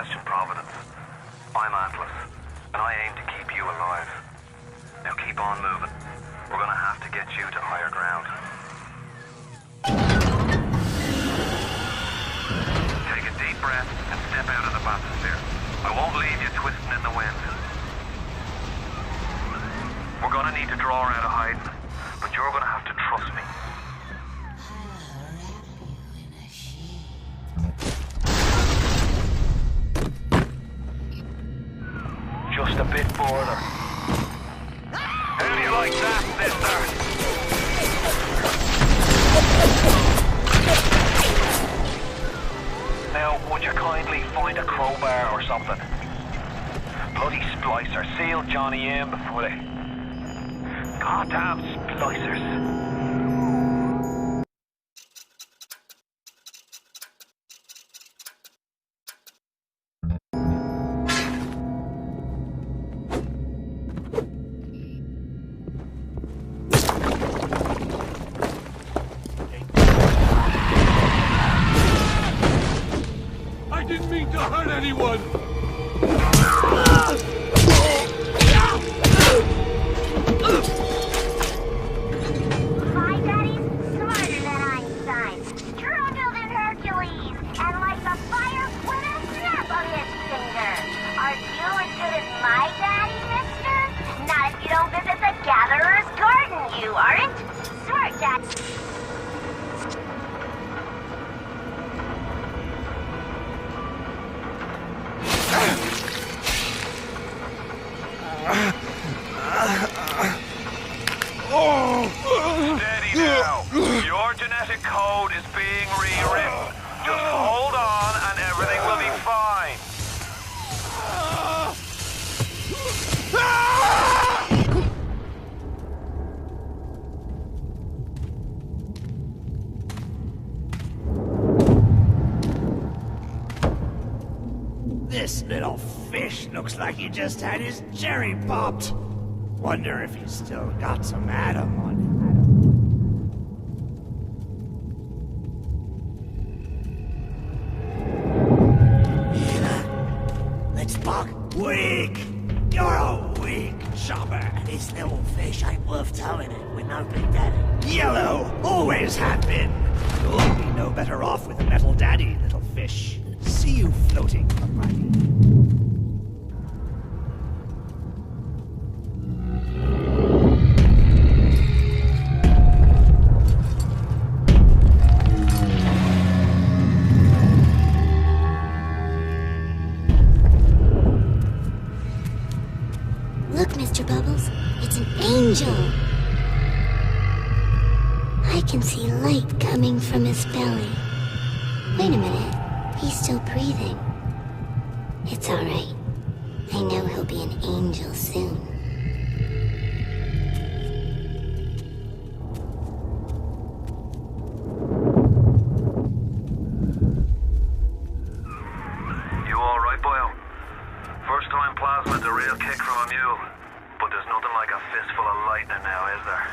question Providence. I'm Atlas, and I aim to keep you alive. Now keep on moving. We're gonna have to get you to higher ground. Take a deep breath and step out of the bathysphere. I won't leave you twisting in the wind. We're gonna need to draw her out of hiding, but you're gonna have to trust me. Just a bit further. How do you like that, mister? Now, would you kindly find a crowbar or something? Bloody splicer. Seal Johnny in before they... Goddamn splicers. Steady now. Your genetic code is being rewritten. Just hold on and everything will be fine. This little fish looks like he just had his cherry popped. Wonder if he's still got some Adam on him. Let's buck. Weak! You're a weak chopper. This little fish ain't worth towing it with no big daddy. Yellow, always have been. You'll be no better off with a metal daddy, little fish. See you floating, buddy. Look, Mr. Bubbles, it's an angel. I can see light coming from his belly. Wait a minute. He's still breathing. It's all right. I know he'll be an angel soon. You all right, boyo? First time plasma's a real kick from a mule. But there's nothing like a fistful of lightning now, is there?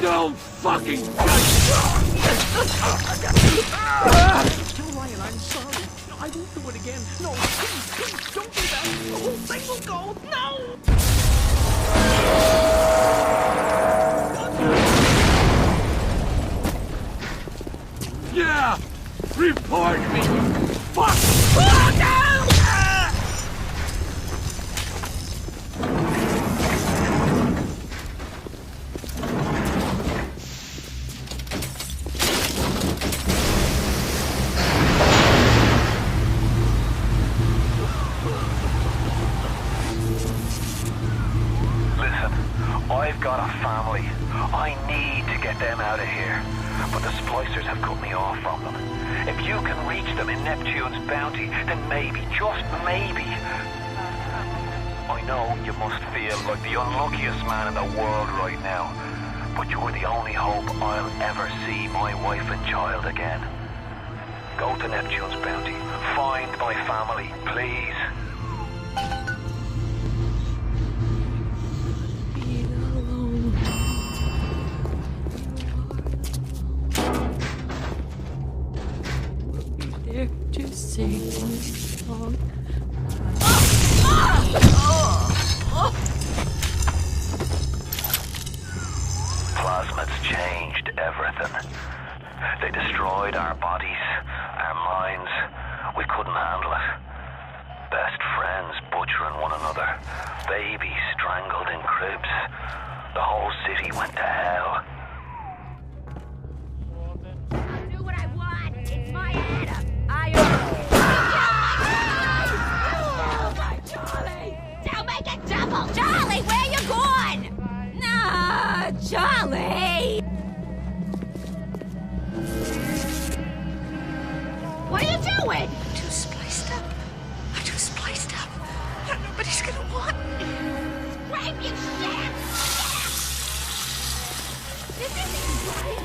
Don't fucking Ryan, I'm sorry. No, I won't do it again. No, please, don't do that. The whole thing will go. No! Yeah! Report me! Fuck! Oh, no! I've got a family. I need to get them out of here. But the splicers have cut me off from them. If you can reach them in Neptune's bounty, then maybe, just maybe... I know you must feel like the unluckiest man in the world right now. But you're the only hope I'll ever see my wife and child again. Go to Neptune's bounty. Find my family, please. To sing song. Plasmids changed everything. They destroyed our bodies, our minds. We couldn't handle it. Best friends butchering one another. Babies strangled in cribs. The whole city went to hell. I'll do what I want. It's my Adam. Charlie! Don't make it double! Charlie, where you going? Nah, Charlie! What are you doing? I'm too spliced up. I'm too spliced up. Nobody's gonna want me. Scrape, you shit! This isn't right.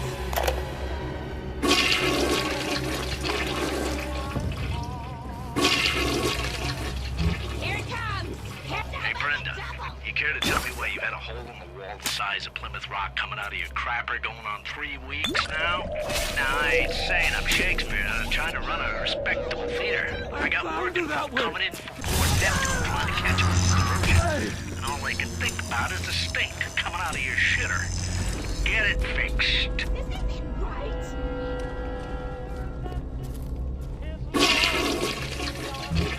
Care to tell me why you had a hole in the wall the size of Plymouth Rock coming out of your crapper going on 3 weeks now? Nah, I ain't saying I'm Shakespeare. I'm trying to run a respectable theater. I got working folk coming in from Fort Neptune trying to catch up with corruption. And all I can think about is the stink coming out of your shitter. Get it fixed. This isn't right.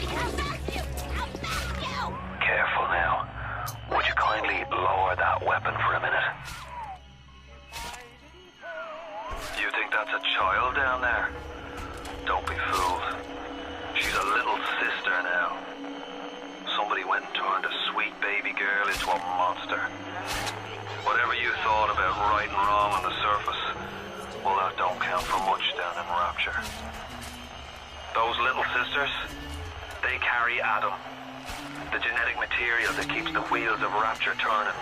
I'll back you! Careful now. Would you kindly lower that weapon for a minute? You think that's a child down there? Don't be fooled. She's a little sister now. Somebody went and turned a sweet baby girl into a monster. Whatever you thought about right and wrong on the surface, well, that don't count for much down in Rapture. Those little sisters, they carry Adam. The genetic material that keeps the wheels of Rapture turning.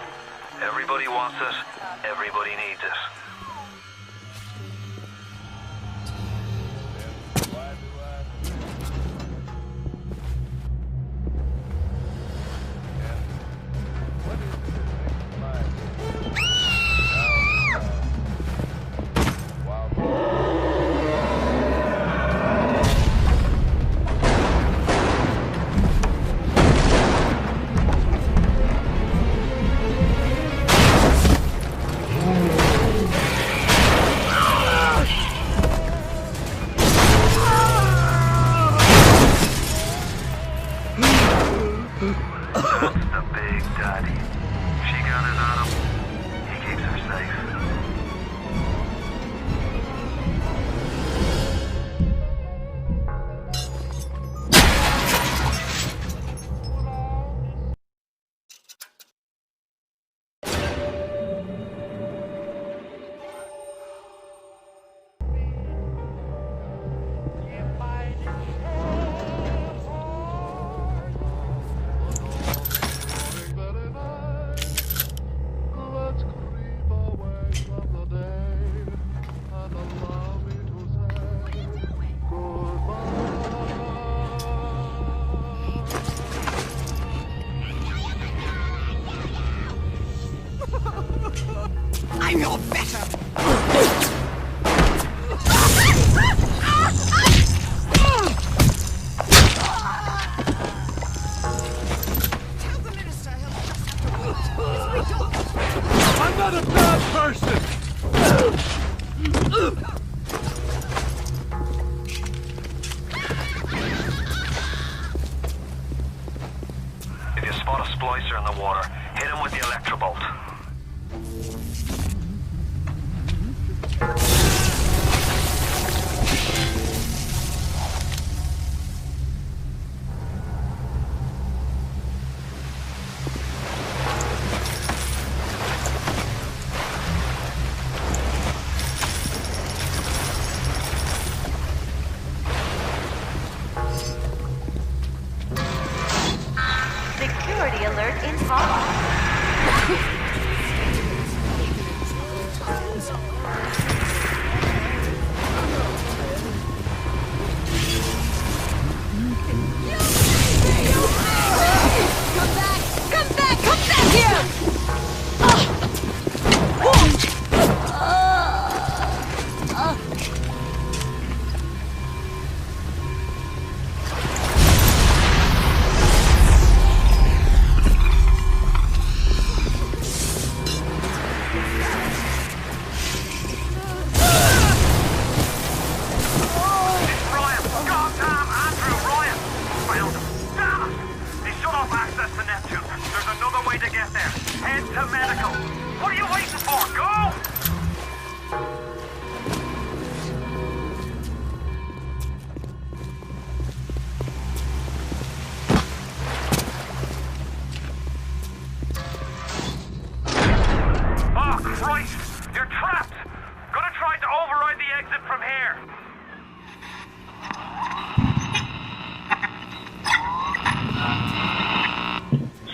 Everybody wants it, everybody needs it. splicer in the water. Hit him with the electrobolt. Security alert in progress. Come back here!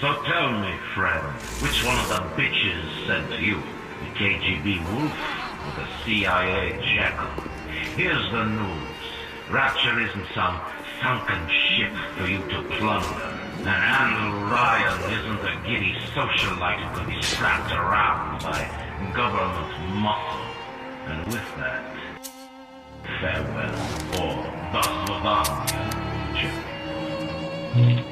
So tell me, friend, which one of the bitches sent you? The KGB wolf or the CIA jackal? Here's the news. Rapture isn't some sunken ship for you to plunder. And Andrew Ryan isn't a giddy socialite who can be strapped around by government muscle. And with that, farewell, or das Lavagna, Jim.